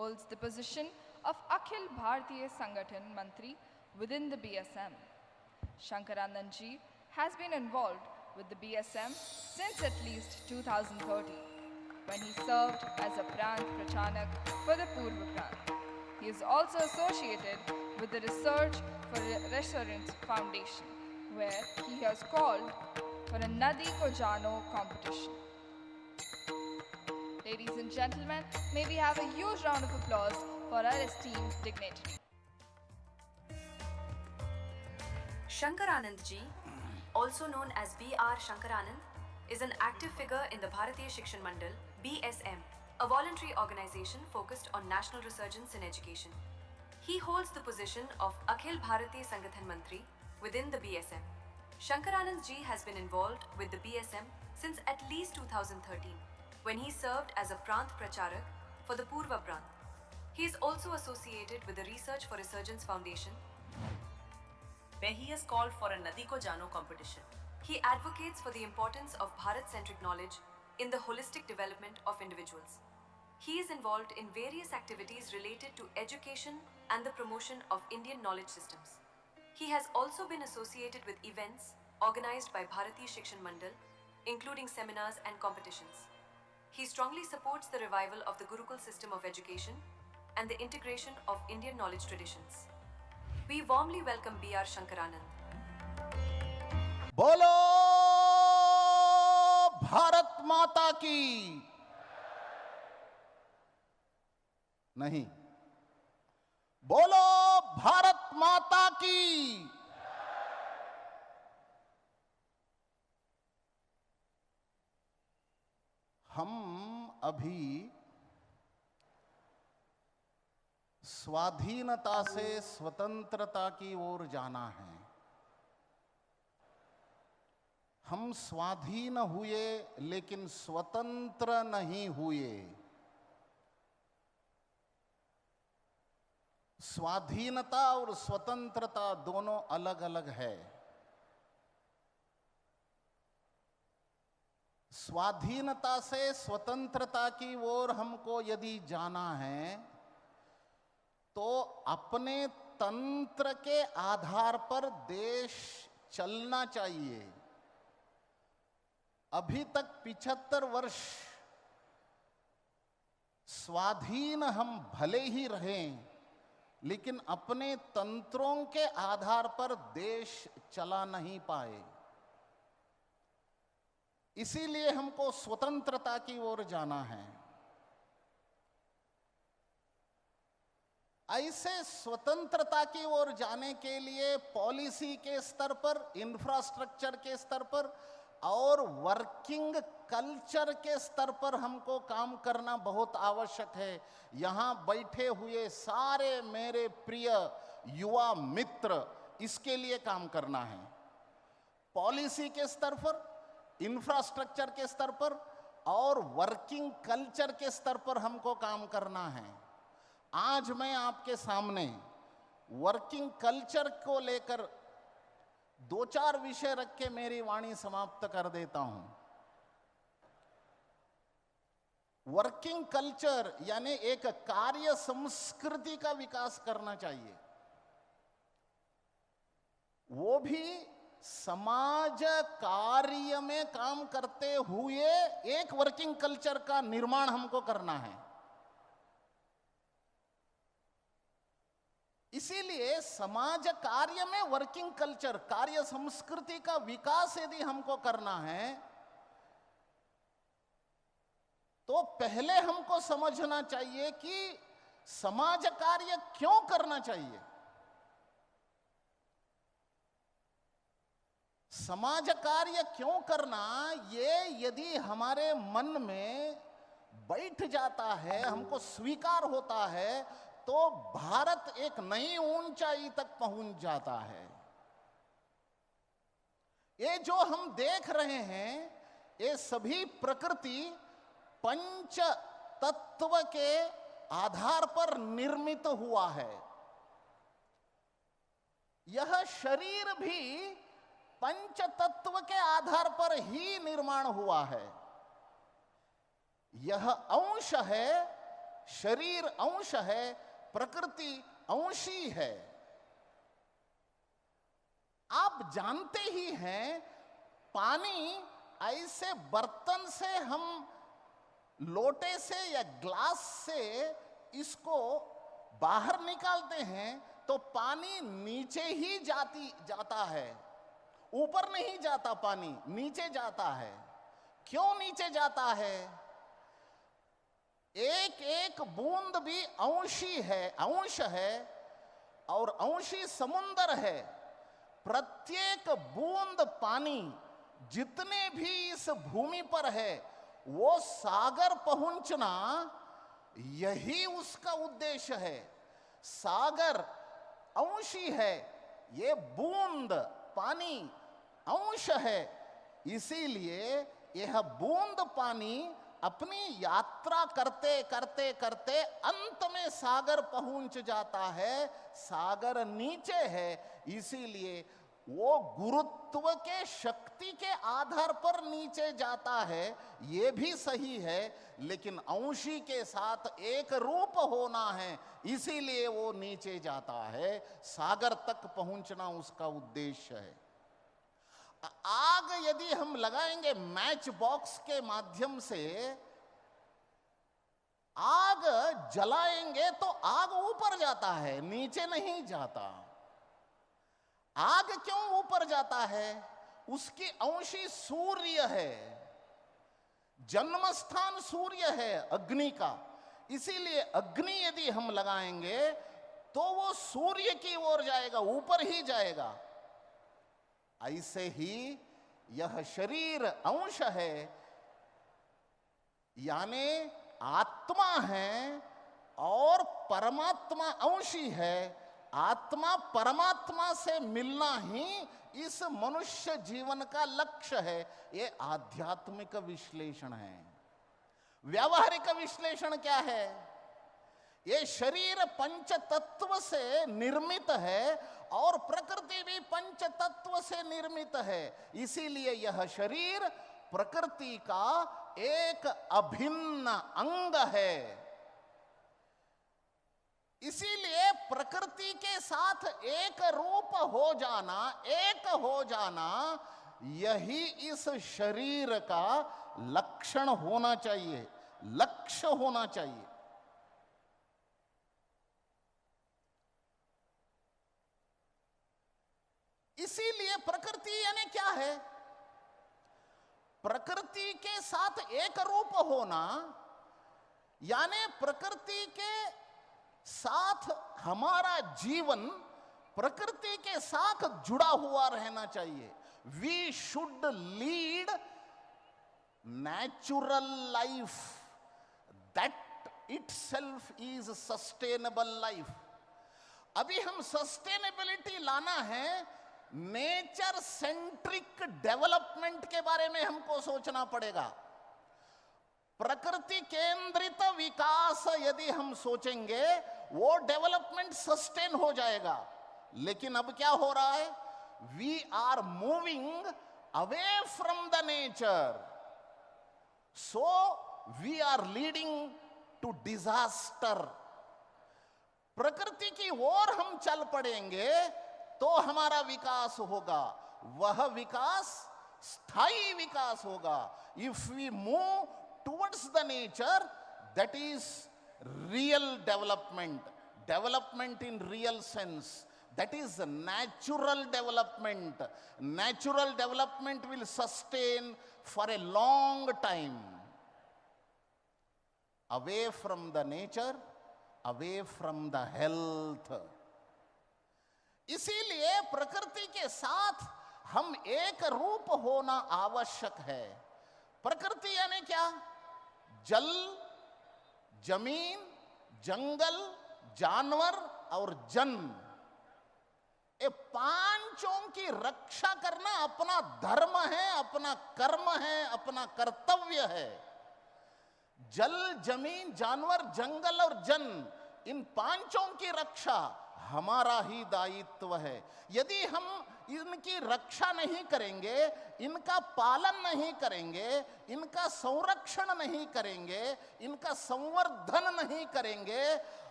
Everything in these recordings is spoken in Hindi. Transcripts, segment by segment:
holds the position of Akhil Bharatiya Sangathan Mantri within the BSM. Shankaranand ji has been involved with the BSM since at least 2013, when he served as a Prant Prachanak for the Purva Prant. He is also associated with the Research for Restaurants Foundation, where he has called for a Nadi Ko Jano competition. Ladies and gentlemen, may we have a huge round of applause for our esteemed dignitary. Shankaranand ji, also known as B.R. Shankaranand, is an active figure in the Bharatiya Shikshan Mandal, BSM, a voluntary organization focused on national resurgence in education. He holds the position of Akhil Bharatiya Sangathan Mantri within the BSM. Shankaranand ji has been involved with the BSM since at least 2013, when he served as a Prant Pracharak for the Purva Prant. He is also associated with the Research for Resurgence Foundation, where he has called for a Nadi Ko Jano competition. He advocates for the importance of Bharat-centric knowledge in the holistic development of individuals. He is involved in various activities related to education and the promotion of Indian knowledge systems. He has also been associated with events organized by Bharatiya Shikshan Mandal, including seminars and competitions. He strongly supports the revival of the Gurukul system of education and the integration of Indian knowledge traditions. We warmly welcome B.R. Shankaranand. बोलो भारत माता की नहीं, बोलो भारत माता की। हम अभी स्वाधीनता से स्वतंत्रता की ओर जाना है। हम स्वाधीन हुए लेकिन स्वतंत्र नहीं हुए। स्वाधीनता और स्वतंत्रता दोनों अलग अलग है। स्वाधीनता से स्वतंत्रता की ओर हमको यदि जाना है तो अपने तंत्र के आधार पर देश चलना चाहिए। अभी तक 75 वर्ष स्वाधीन हम भले ही रहें, लेकिन अपने तंत्रों के आधार पर देश चला नहीं पाए। इसीलिए हमको स्वतंत्रता की ओर जाना है। ऐसे स्वतंत्रता की ओर जाने के लिए पॉलिसी के स्तर पर, इंफ्रास्ट्रक्चर के स्तर पर और वर्किंग कल्चर के स्तर पर हमको काम करना बहुत आवश्यक है। यहाँ बैठे हुए सारे मेरे प्रिय युवा मित्र इसके लिए काम करना है। पॉलिसी के स्तर पर, इंफ्रास्ट्रक्चर के स्तर पर और वर्किंग कल्चर के स्तर पर हमको काम करना है। आज मैं आपके सामने वर्किंग कल्चर को लेकर 2-4 विषय रख के मेरी वाणी समाप्त कर देता हूं। वर्किंग कल्चर यानी एक कार्य संस्कृति का विकास करना चाहिए, वो भी समाज कार्य में काम करते हुए एक वर्किंग कल्चर का निर्माण हमको करना है। इसीलिए समाज कार्य में वर्किंग कल्चर, कार्य संस्कृति का विकास यदि हमको करना है तो पहले हमको समझना चाहिए कि समाज कार्य क्यों करना चाहिए। समाज कार्य क्यों करना, ये यदि हमारे मन में बैठ जाता है, हमको स्वीकार होता है, तो भारत एक नई ऊंचाई तक पहुंच जाता है। ये जो हम देख रहे हैं, ये सभी प्रकृति पंच तत्व के आधार पर निर्मित हुआ है। यह शरीर भी पंच तत्व के आधार पर ही निर्माण हुआ है। यह अंश है शरीर अंश है, प्रकृति अंशी है। आप जानते ही हैं, पानी ऐसे बर्तन से हम लोटे से या ग्लास से इसको बाहर निकालते हैं तो पानी नीचे ही जाता है, ऊपर नहीं जाता, पानी नीचे जाता है। क्यों नीचे जाता है? एक एक बूंद भी अंश है और अंशी समुंदर है। प्रत्येक बूंद पानी जितने भी इस भूमि पर है वो सागर पहुंचना, यही उसका उद्देश्य है। सागर अंशी है, ये बूंद पानी अंश है, इसीलिए यह बूंद पानी अपनी यात्रा करते करते करते अंत में सागर पहुंच जाता है। सागर नीचे है, इसीलिए वो गुरुत्व के शक्ति के आधार पर नीचे जाता है, ये भी सही है, लेकिन अंशी के साथ एक रूप होना है, इसीलिए वो नीचे जाता है। सागर तक पहुंचना उसका उद्देश्य है। आग यदि हम लगाएंगे मैच बॉक्स के माध्यम से, आग जलाएंगे तो आग ऊपर जाता है, नीचे नहीं जाता। आग क्यों ऊपर जाता है? उसकी अंशी सूर्य है, जन्म स्थान सूर्य है अग्नि का, इसीलिए अग्नि यदि हम लगाएंगे तो वो सूर्य की ओर जाएगा, ऊपर ही जाएगा। ऐसे ही यह शरीर अंश है, यानी आत्मा है और परमात्मा अंशी है। आत्मा परमात्मा से मिलना ही इस मनुष्य जीवन का लक्ष्य है। ये आध्यात्मिक विश्लेषण है। व्यावहारिक विश्लेषण क्या है? ये शरीर पंच तत्व से निर्मित है और प्रकृति भी पंच तत्व से निर्मित है, इसीलिए यह शरीर प्रकृति का एक अभिन्न अंग है। इसीलिए प्रकृति के साथ एक रूप हो जाना, एक हो जाना, यही इस शरीर का लक्षण होना चाहिए, लक्ष्य होना चाहिए। इसीलिए प्रकृति यानी क्या है? प्रकृति के साथ एक रूप होना, यानी प्रकृति के साथ हमारा जीवन प्रकृति के साथ जुड़ा हुआ रहना चाहिए। We should lead natural life, that itself is sustainable life. अभी हम सस्टेनेबिलिटी लाना है, नेचर सेंट्रिक डेवलपमेंट के बारे में हमको सोचना पड़ेगा। प्रकृति केंद्रित विकास यदि हम सोचेंगे वो डेवलपमेंट सस्टेन हो जाएगा। लेकिन अब क्या हो रहा है? We are moving away from the nature, so we are leading to disaster. प्रकृति की ओर हम चल पड़ेंगे तो हमारा विकास होगा, वह विकास स्थायी विकास होगा। If we move towards the nature, that is real development in real sense, that is natural development. Natural development will sustain for a long time. Away from the nature, away from the health. इसीलिए प्रकृति के साथ हम एक रूप होना आवश्यक है। प्रकृति यानी क्या? जल, जमीन, जंगल, जानवर और जन, ये पांचों की रक्षा करना अपना धर्म है, अपना कर्म है, अपना कर्तव्य है। जल, जमीन, जानवर, जंगल और जन, इन पांचों की रक्षा हमारा ही दायित्व है। यदि हम इनकी रक्षा नहीं करेंगे, इनका पालन नहीं करेंगे, इनका संरक्षण नहीं करेंगे, इनका संवर्धन नहीं करेंगे,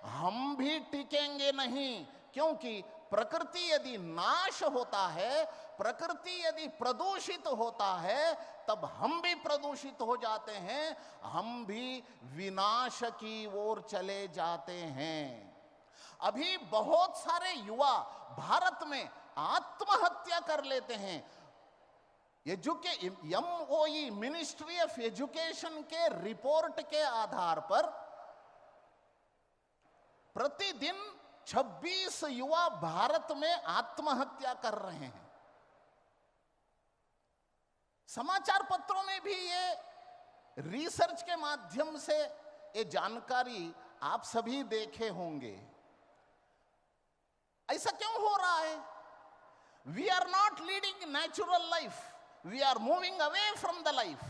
हम भी टिकेंगे नहीं। क्योंकि प्रकृति यदि नाश होता है, प्रकृति यदि प्रदूषित होता है, तब हम भी प्रदूषित हो जाते हैं, हम भी विनाश की ओर चले जाते हैं। अभी बहुत सारे युवा भारत में आत्महत्या कर लेते हैं। MOE मिनिस्ट्री ऑफ एजुकेशन के रिपोर्ट के आधार पर प्रतिदिन 26 युवा भारत में आत्महत्या कर रहे हैं। समाचार पत्रों में भी ये रिसर्च के माध्यम से ये जानकारी आप सभी देखे होंगे। ऐसा क्यों हो रहा है? We are not leading natural life, we are moving away from the life.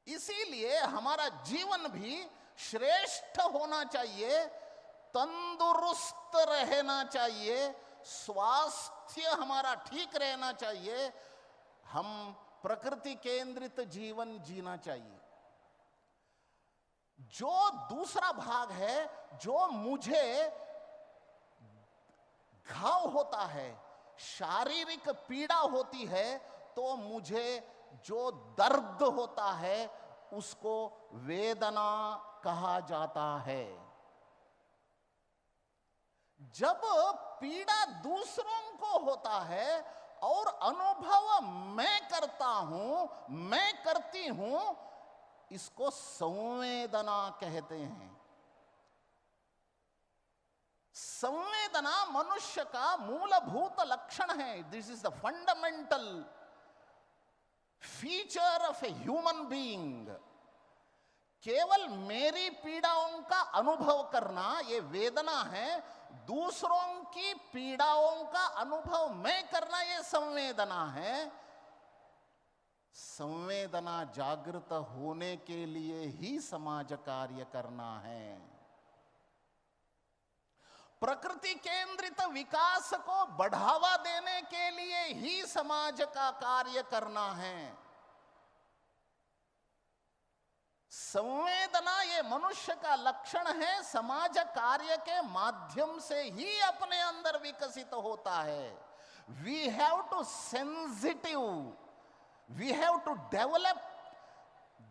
इसीलिए हमारा जीवन भी श्रेष्ठ होना चाहिए, तंदुरुस्त रहना चाहिए, स्वास्थ्य हमारा ठीक रहना चाहिए, हम प्रकृति केंद्रित जीवन जीना चाहिए। जो दूसरा भाग है, जो मुझे घाव होता है, शारीरिक पीड़ा होती है, तो मुझे जो दर्द होता है उसको वेदना कहा जाता है। जब पीड़ा दूसरों को होता है और अनुभव मैं करता हूं, मैं करती हूं, इसको संवेदना कहते हैं। संवेदना मनुष्य का मूलभूत लक्षण है। This is the fundamental feature of a human being. केवल मेरी पीड़ाओं का अनुभव करना ये वेदना है, दूसरों की पीड़ाओं का अनुभव मैं करना ये संवेदना है। संवेदना जागृत होने के लिए ही समाज कार्य करना है। प्रकृति केंद्रित विकास को बढ़ावा देने के लिए ही समाज का कार्य करना है। संवेदना ये मनुष्य का लक्षण है, समाज कार्य के माध्यम से ही अपने अंदर विकसित होता है। We have to we have to develop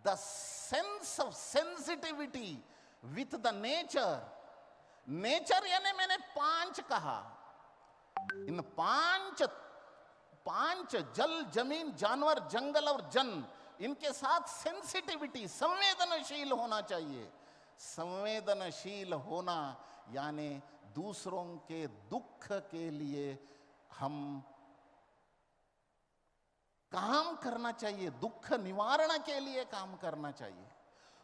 the sense of sensitivity with the nature. Nature यानी मैंने 5 कहा, इन पांच जल, जमीन, जानवर, जंगल और जन, इनके साथ सेंसिटिविटी, संवेदनशील होना चाहिए। संवेदनशील होना यानी दूसरों के दुख के लिए हम काम करना चाहिए, दुख निवारण के लिए काम करना चाहिए,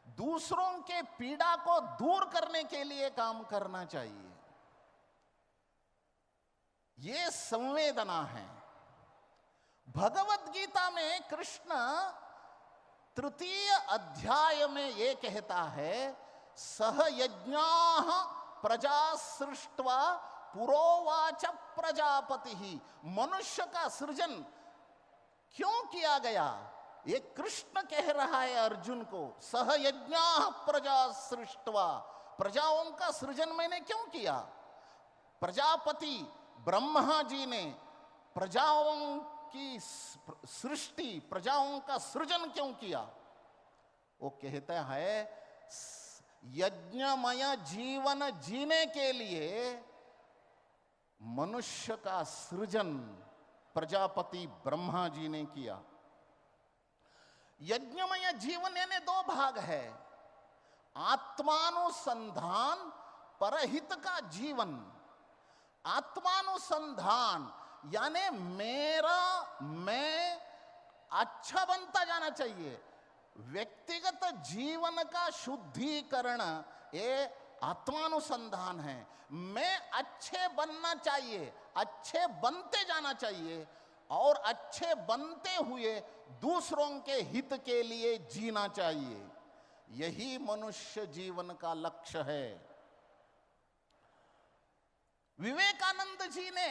दूसरों के पीड़ा को दूर करने के लिए काम करना चाहिए। ये संवेदना है। भगवत गीता में कृष्ण 3 अध्याय में ये कहता है, सह यज्ञाः प्रजा सृष्ट्वा पुरोवाच प्रजापति। मनुष्य का सृजन क्यों किया गया? ये कृष्ण कह रहा है अर्जुन को, सह यज्ञाः प्रजा सृष्ट्वा, प्रजाओं का सृजन मैंने क्यों किया? प्रजापति ब्रह्मा जी ने प्रजाओं की सृष्टि, प्रजाओं का सृजन क्यों किया? वो कहता है यज्ञमय जीवन जीने के लिए मनुष्य का सृजन प्रजापति ब्रह्मा जी ने किया। यज्ञमय जीवन यानी 2 भाग है, आत्मानुसंधान, परहित का जीवन। आत्मानुसंधान यानी मैं अच्छा बनता जाना चाहिए। व्यक्तिगत जीवन का शुद्धिकरण ये आत्मानुसंधान है। मैं अच्छे बनना चाहिए, अच्छे बनते जाना चाहिए और अच्छे बनते हुए दूसरों के हित के लिए जीना चाहिए। यही मनुष्य जीवन का लक्ष्य है। विवेकानंद जी ने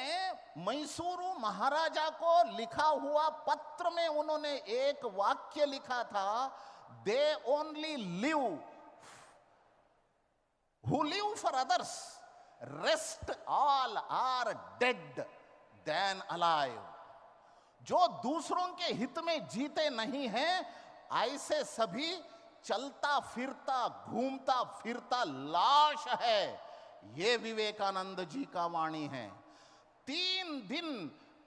मैसूरू महाराजा को लिखा हुआ पत्र में उन्होंने एक वाक्य लिखा था, they only live who live for others, rest all are dead than alive. जो दूसरों के हित में जीते नहीं हैं, ऐसे सभी चलता फिरता घूमता फिरता लाश है। ये विवेकानंद जी का वाणी है। 3 दिन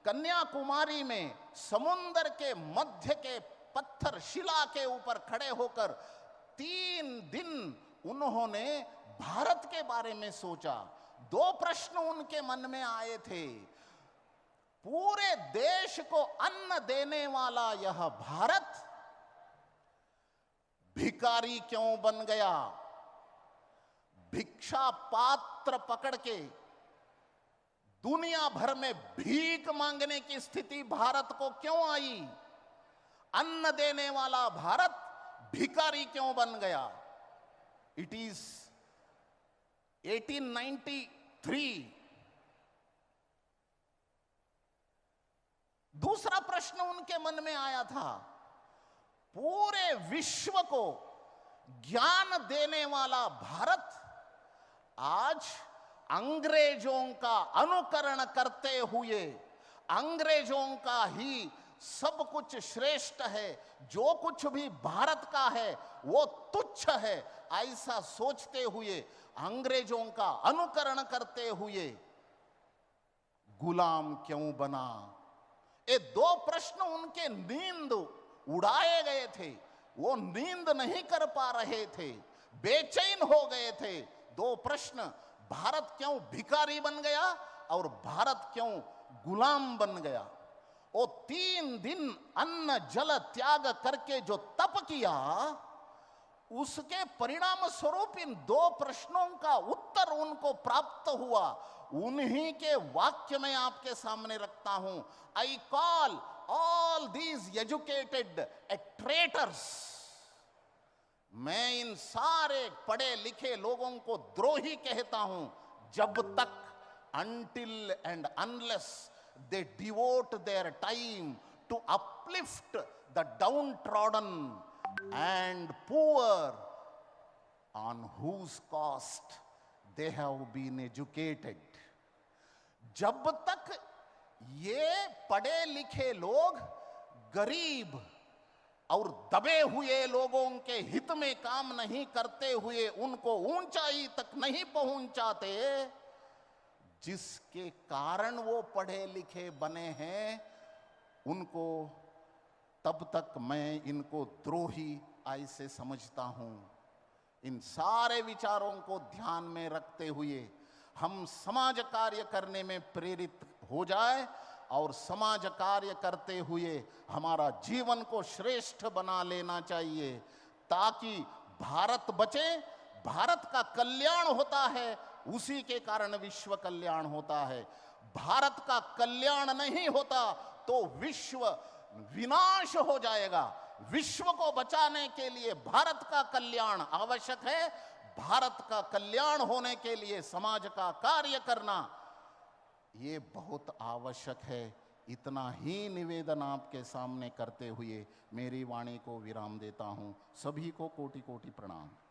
कन्याकुमारी में समुद्र के मध्य के पत्थर शिला के ऊपर खड़े होकर 3 दिन उन्होंने भारत के बारे में सोचा। 2 प्रश्न उनके मन में आए थे। पूरे देश को अन्न देने वाला यह भारत भिखारी क्यों बन गया? भिक्षा पात्र पकड़ के दुनिया भर में भीख मांगने की स्थिति भारत को क्यों आई? अन्न देने वाला भारत भिखारी क्यों बन गया? It is 1893। दूसरा प्रश्न उनके मन में आया था, पूरे विश्व को ज्ञान देने वाला भारत आज अंग्रेजों का अनुकरण करते हुए अंग्रेजों का ही सब कुछ श्रेष्ठ है, जो कुछ भी भारत का है वो तुच्छ है, ऐसा सोचते हुए अंग्रेजों का अनुकरण करते हुए गुलाम क्यों बना? ये 2 प्रश्न उनके नींद उड़ाए गए थे। वो नींद नहीं कर पा रहे थे, बेचैन हो गए थे। 2 प्रश्न, भारत क्यों भिखारी बन गया और भारत क्यों गुलाम बन गया? वो 3 दिन अन्न जल त्याग करके जो तप किया, उसके परिणाम स्वरूप इन 2 प्रश्नों का उत्तर उनको प्राप्त हुआ। उन्हीं के वाक्य में आपके सामने रखता हूं, I call all these educated traitors. मैं इन सारे पढ़े लिखे लोगों को द्रोही कहता हूं, जब तक until and unless they devote their time to uplift the downtrodden and poor on whose cost they have been educated। जब तक ये पढ़े लिखे लोग गरीब और दबे हुए लोगों के हित में काम नहीं करते हुए उनको ऊंचाई तक नहीं पहुंचाते, जिसके कारण वो पढ़े लिखे बने हैं, उनको तब तक मैं इनको द्रोही ऐसे समझता हूं। इन सारे विचारों को ध्यान में रखते हुए हम समाज कार्य करने में प्रेरित हो जाए और समाज कार्य करते हुए हमारा जीवन को श्रेष्ठ बना लेना चाहिए, ताकि भारत बचे। भारत का कल्याण होता है, उसी के कारण विश्व कल्याण होता है। भारत का कल्याण नहीं होता तो विश्व विनाश हो जाएगा। विश्व को बचाने के लिए भारत का कल्याण आवश्यक है। भारत का कल्याण होने के लिए समाज का कार्य करना ये बहुत आवश्यक है। इतना ही निवेदन आपके सामने करते हुए मेरी वाणी को विराम देता हूं। सभी को कोटि कोटि प्रणाम।